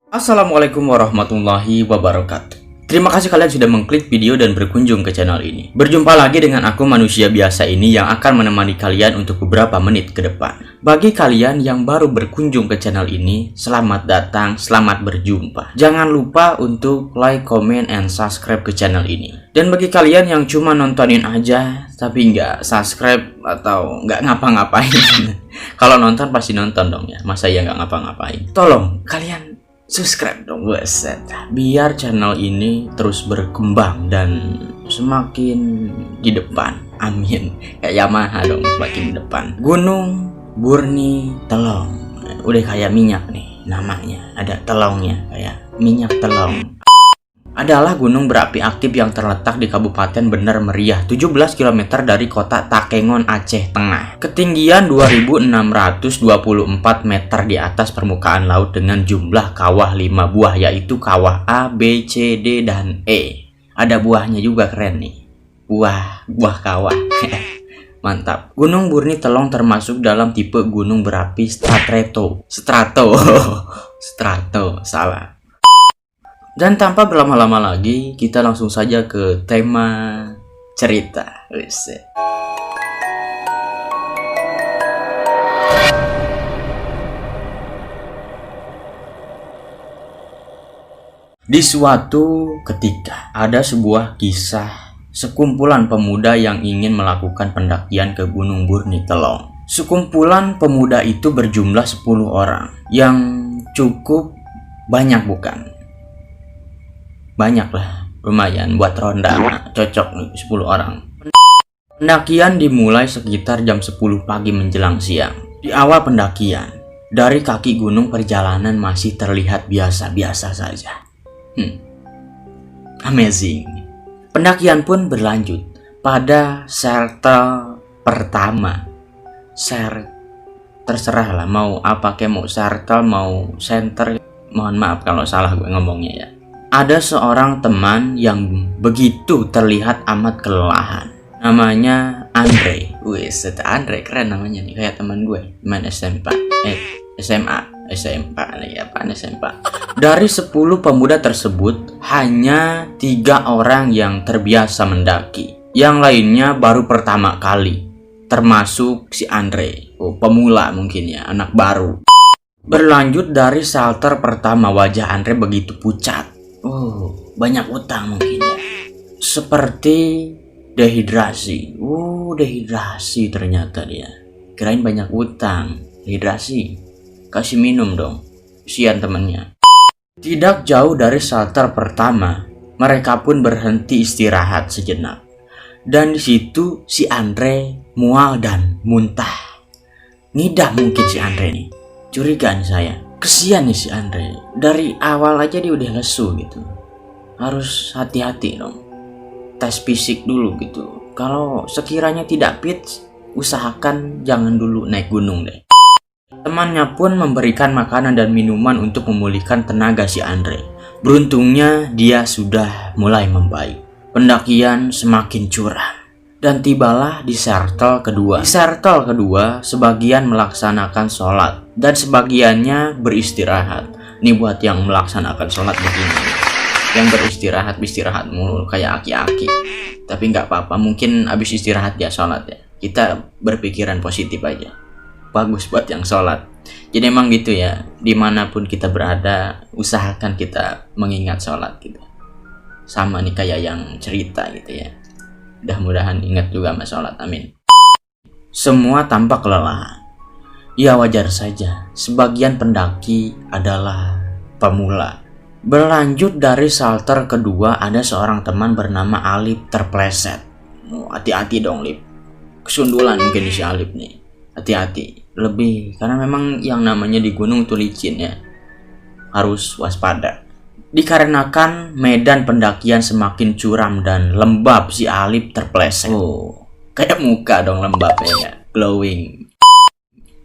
Assalamualaikum warahmatullahi wabarakatuh. Terima kasih kalian sudah mengklik video dan berkunjung ke channel ini. Berjumpa lagi dengan aku manusia biasa ini yang akan menemani kalian untuk beberapa menit ke depan. Bagi kalian yang baru berkunjung ke channel ini, selamat datang, selamat berjumpa. Jangan lupa untuk like, comment, and subscribe ke channel ini. Dan bagi kalian yang cuma nontonin aja tapi nggak subscribe atau nggak ngapa-ngapain, kalau nonton pasti nonton dong ya, masa ya nggak ngapa-ngapain. Tolong kalian subscribe dong, buset, biar channel ini terus berkembang dan semakin di depan. Amin. Kayak Yamaha dong, semakin di depan. Gunung Burni Telong, udah kayak minyak nih namanya, ada telongnya, kayak minyak telong. Adalah gunung berapi aktif yang terletak di Kabupaten Bener Meriah, 17 km dari kota Takengon, Aceh Tengah. Ketinggian 2624 meter di atas permukaan laut dengan jumlah kawah 5 buah, yaitu kawah A, B, C, D, dan E. Ada buahnya juga, keren nih. Buah kawah. Mantap. Gunung Burni Telong termasuk dalam tipe gunung berapi strato, salah. Dan tanpa berlama-lama lagi, kita langsung saja ke tema cerita. Di suatu ketika, ada sebuah kisah sekumpulan pemuda yang ingin melakukan pendakian ke Gunung Burni Telong. Sekumpulan pemuda itu berjumlah 10 orang, yang cukup banyak bukan? Banyak lah, lumayan buat ronda, cocok nih 10 orang. Pendakian dimulai sekitar jam 10 pagi menjelang siang. Di awal pendakian, dari kaki gunung perjalanan masih terlihat biasa-biasa saja. Amazing. Pendakian pun berlanjut pada shelter pertama. Terserah lah, mau apa kayak, mau shelter, mau center. Mohon maaf kalau salah gue ngomongnya ya. Ada seorang teman yang begitu terlihat amat kelelahan. Namanya Andre. Andre keren namanya nih, kayak teman gue, teman SMA. Dari 10 pemuda tersebut, hanya 3 orang yang terbiasa mendaki. Yang lainnya baru pertama kali, termasuk si Andre. Pemula mungkin ya, anak baru. Berlanjut dari shelter pertama, wajah Andre begitu pucat. Banyak utang mungkin ya. Seperti dehidrasi. Dehidrasi ternyata dia. Kirain banyak utang, dehidrasi. Kasih minum dong. Kasihan temennya. Tidak jauh dari shelter pertama, mereka pun berhenti istirahat sejenak. Dan di situ si Andre mual dan muntah. Ngidam mungkin si Andre nih. Curigaan saya. Kesian nih si Andre, dari awal aja dia udah lesu gitu. Harus hati-hati dong, tes fisik dulu gitu. Kalau sekiranya tidak fit, usahakan jangan dulu naik gunung deh. Temannya pun memberikan makanan dan minuman untuk memulihkan tenaga si Andre. Beruntungnya dia sudah mulai membaik. Pendakian semakin curam. Dan tibalah di shelter kedua. Di shelter kedua, sebagian melaksanakan sholat dan sebagiannya beristirahat. Ini buat yang melaksanakan sholat begini, yang beristirahat mulu kayak aki-aki. Tapi nggak apa-apa, mungkin abis istirahat ya sholat ya. Kita berpikiran positif aja. Bagus buat yang sholat. Jadi emang gitu ya, dimanapun kita berada, usahakan kita mengingat sholat gitu. Sama nih kayak yang cerita gitu ya. Mudah-mudahan ingat juga sama sholat, amin. Semua tampak kelelahan. Ya wajar saja, sebagian pendaki adalah pemula. Berlanjut dari shelter kedua, ada seorang teman bernama Alip terpleset. Hati-hati dong Lip, kesundulan mungkin si Alip nih. Hati-hati, lebih karena memang yang namanya di gunung itu licin ya. Harus waspada. Dikarenakan medan pendakian semakin curam dan lembab, si Alip terpleset. Kayak muka dong lembab ya, glowing.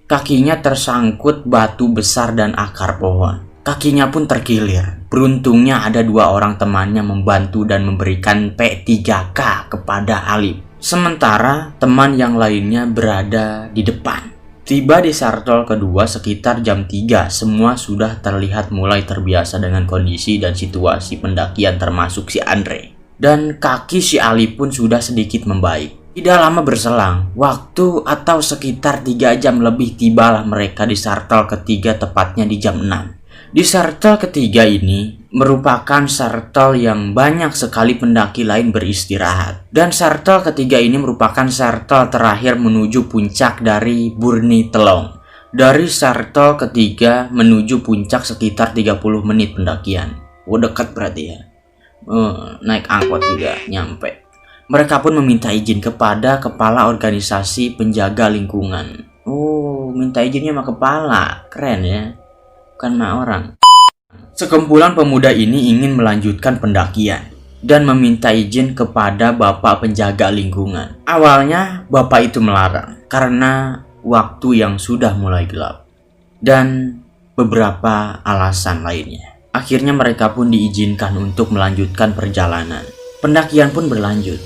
Kakinya tersangkut batu besar dan akar pohon. Kakinya pun terkilir. Beruntungnya ada 2 orang temannya membantu dan memberikan P3K kepada Alip. Sementara teman yang lainnya berada di depan. Tiba di sartol kedua sekitar jam 3, semua sudah terlihat mulai terbiasa dengan kondisi dan situasi pendakian termasuk si Andre. Dan kaki si Ali pun sudah sedikit membaik. Tidak lama berselang, waktu atau sekitar 3 jam lebih tibalah mereka di sartol ketiga tepatnya di jam 6. Di sartol ketiga ini merupakan sartol yang banyak sekali pendaki lain beristirahat. Dan sartol ketiga ini merupakan sartol terakhir menuju puncak dari Burni Telong. Dari sartol ketiga menuju puncak sekitar 30 menit pendakian. Oh, dekat berarti ya. Naik angkot juga nyampe. Mereka pun meminta izin kepada kepala organisasi penjaga lingkungan. Oh, minta izinnya sama kepala. Keren ya. Bukan sama orang. Sekumpulan pemuda ini ingin melanjutkan pendakian dan meminta izin kepada bapak penjaga lingkungan. Awalnya bapak itu melarang karena waktu yang sudah mulai gelap dan beberapa alasan lainnya. Akhirnya mereka pun diizinkan untuk melanjutkan perjalanan. Pendakian pun berlanjut.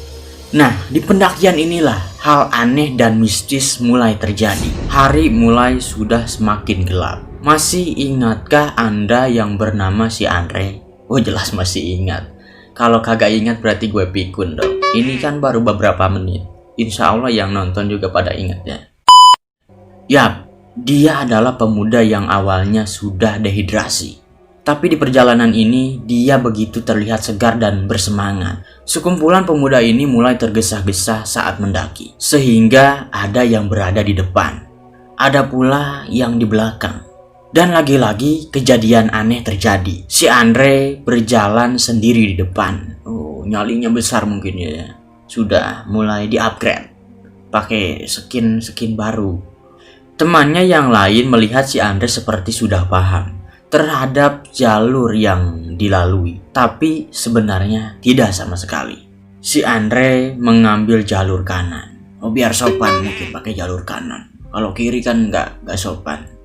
Nah, di pendakian inilah hal aneh dan mistis mulai terjadi. Hari mulai sudah semakin gelap. Masih ingatkah Anda yang bernama si Andre? Oh, jelas masih ingat. Kalau kagak ingat berarti gue pikun dong. Ini kan baru beberapa menit. Insya Allah yang nonton juga pada ingat ya. Yap, dia adalah pemuda yang awalnya sudah dehidrasi. Tapi di perjalanan ini dia begitu terlihat segar dan bersemangat. Sekumpulan pemuda ini mulai tergesa-gesa saat mendaki. Sehingga ada yang berada di depan. Ada pula yang di belakang. Dan lagi-lagi kejadian aneh terjadi. Si Andre berjalan sendiri di depan. Oh, nyalinya besar mungkin ya. Sudah mulai di-upgrade. Pakai skin baru. Temannya yang lain melihat si Andre seperti sudah paham terhadap jalur yang dilalui. Tapi sebenarnya tidak sama sekali. Si Andre mengambil jalur kanan. Oh, biar sopan mungkin pakai jalur kanan. Kalau kiri kan nggak sopan.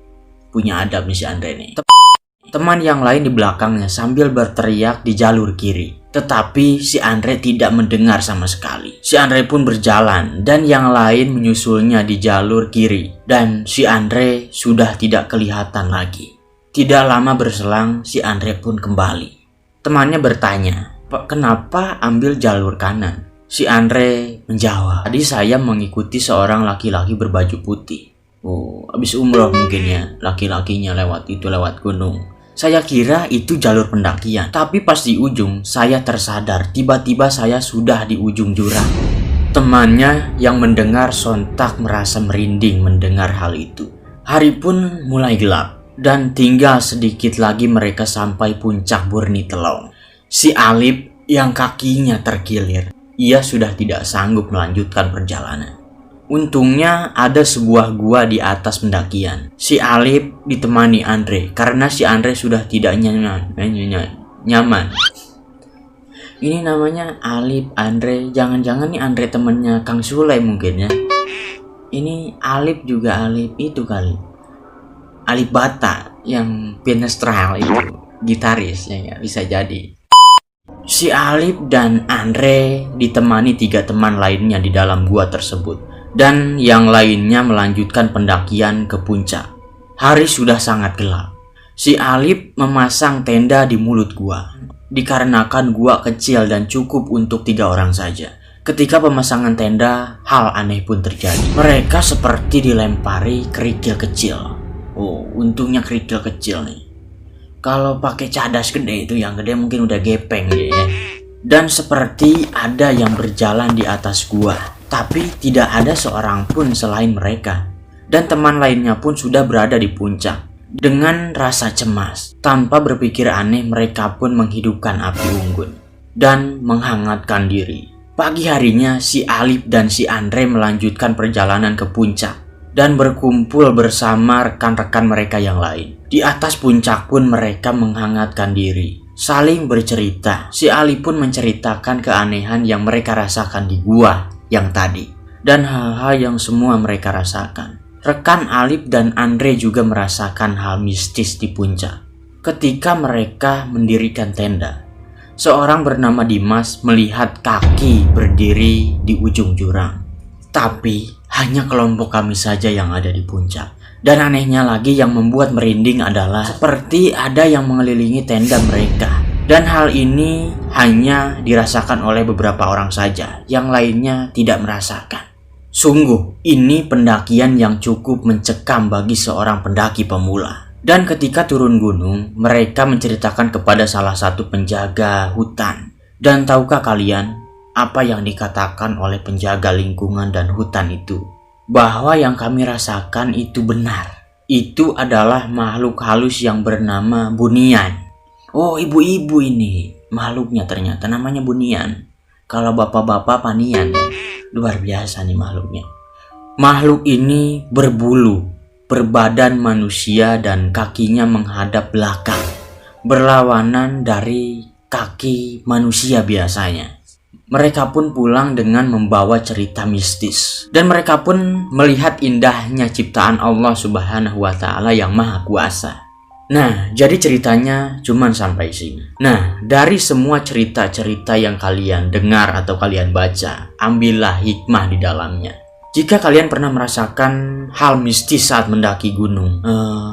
Punya adab nih si Andre nih. Teman yang lain di belakangnya sambil berteriak di jalur kiri. Tetapi si Andre tidak mendengar sama sekali. Si Andre pun berjalan dan yang lain menyusulnya di jalur kiri. Dan si Andre sudah tidak kelihatan lagi. Tidak lama berselang si Andre pun kembali. Temannya bertanya, "Pak, kenapa ambil jalur kanan?" Si Andre menjawab, "Tadi saya mengikuti seorang laki-laki berbaju putih. Oh, habis umroh mungkin ya, laki-lakinya lewat gunung. Saya kira itu jalur pendakian, tapi pas di ujung saya tersadar tiba-tiba saya sudah di ujung jurang." Temannya yang mendengar sontak merasa merinding mendengar hal itu. Hari pun mulai gelap dan tinggal sedikit lagi mereka sampai puncak Burni Telong. Si Alip yang kakinya terkilir, ia sudah tidak sanggup melanjutkan perjalanan. Untungnya ada sebuah gua di atas pendakian. Si Alip ditemani Andre karena si Andre sudah tidak nyaman. Ini namanya Alip, Andre. Jangan-jangan nih Andre temennya Kang Sule mungkin ya. Ini Alip juga Alip itu kali. Alip Bata yang Pinestral itu, gitaris ya, bisa jadi. Si Alip dan Andre ditemani 3 teman lainnya di dalam gua tersebut. Dan yang lainnya melanjutkan pendakian ke puncak. Hari sudah sangat gelap. Si Alip memasang tenda di mulut gua. Dikarenakan gua kecil dan cukup untuk 3 orang saja. Ketika pemasangan tenda, hal aneh pun terjadi. Mereka seperti dilempari kerikil kecil. Oh, untungnya kerikil kecil nih. Kalau pakai cadas gede itu yang gede mungkin udah gepeng ya. Dan seperti ada yang berjalan di atas gua. Tapi tidak ada seorang pun selain mereka. Dan teman lainnya pun sudah berada di puncak. Dengan rasa cemas, tanpa berpikir aneh mereka pun menghidupkan api unggun. Dan menghangatkan diri. Pagi harinya si Alip dan si Andre melanjutkan perjalanan ke puncak. Dan berkumpul bersama rekan-rekan mereka yang lain. Di atas puncak pun mereka menghangatkan diri. Saling bercerita. Si Alip pun menceritakan keanehan yang mereka rasakan di gua yang tadi dan hal-hal yang semua mereka rasakan. Rekan Alip dan Andre juga merasakan hal mistis di puncak. Ketika mereka mendirikan tenda, seorang bernama Dimas melihat kaki berdiri di ujung jurang. Tapi hanya kelompok kami saja yang ada di puncak. Dan anehnya lagi yang membuat merinding adalah seperti ada yang mengelilingi tenda mereka. Dan hal ini hanya dirasakan oleh beberapa orang saja, yang lainnya tidak merasakan. Sungguh, ini pendakian yang cukup mencekam bagi seorang pendaki pemula. Dan ketika turun gunung, mereka menceritakan kepada salah satu penjaga hutan. Dan tahukah kalian apa yang dikatakan oleh penjaga lingkungan dan hutan itu? Bahwa yang kami rasakan itu benar. Itu adalah makhluk halus yang bernama bunian. Oh, ibu-ibu ini makhluknya ternyata namanya bunian. Kalau bapak-bapak panian. Luar biasa nih makhluknya. Makhluk ini berbulu, berbadan manusia dan kakinya menghadap belakang, berlawanan dari kaki manusia biasanya. Mereka pun pulang dengan membawa cerita mistis. Dan mereka pun melihat indahnya ciptaan Allah Subhanahu wa Ta'ala yang Maha Kuasa. Nah, jadi ceritanya cuman sampai sini. Nah, dari semua cerita-cerita yang kalian dengar atau kalian baca, ambillah hikmah di dalamnya. Jika kalian pernah merasakan hal mistis saat mendaki gunung,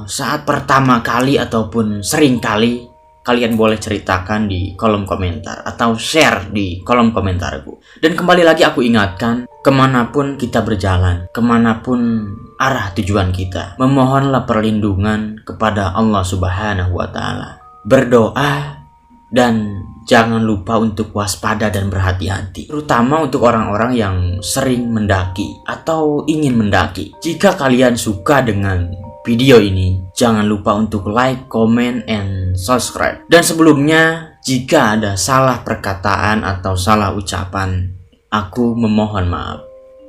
saat pertama kali ataupun sering kali, kalian boleh ceritakan di kolom komentar atau share di kolom komentarku. Dan kembali lagi aku ingatkan, kemanapun kita berjalan, kemanapun arah tujuan kita, memohonlah perlindungan kepada Allah Subhanahu wa Ta'ala. Berdoa dan jangan lupa untuk waspada dan berhati-hati, terutama untuk orang-orang yang sering mendaki atau ingin mendaki. Jika kalian suka dengan video ini, jangan lupa untuk like, comment, and subscribe. Dan sebelumnya, jika ada salah perkataan atau salah ucapan, aku memohon maaf.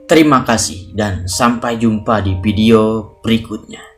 Terima kasih dan sampai jumpa di video berikutnya.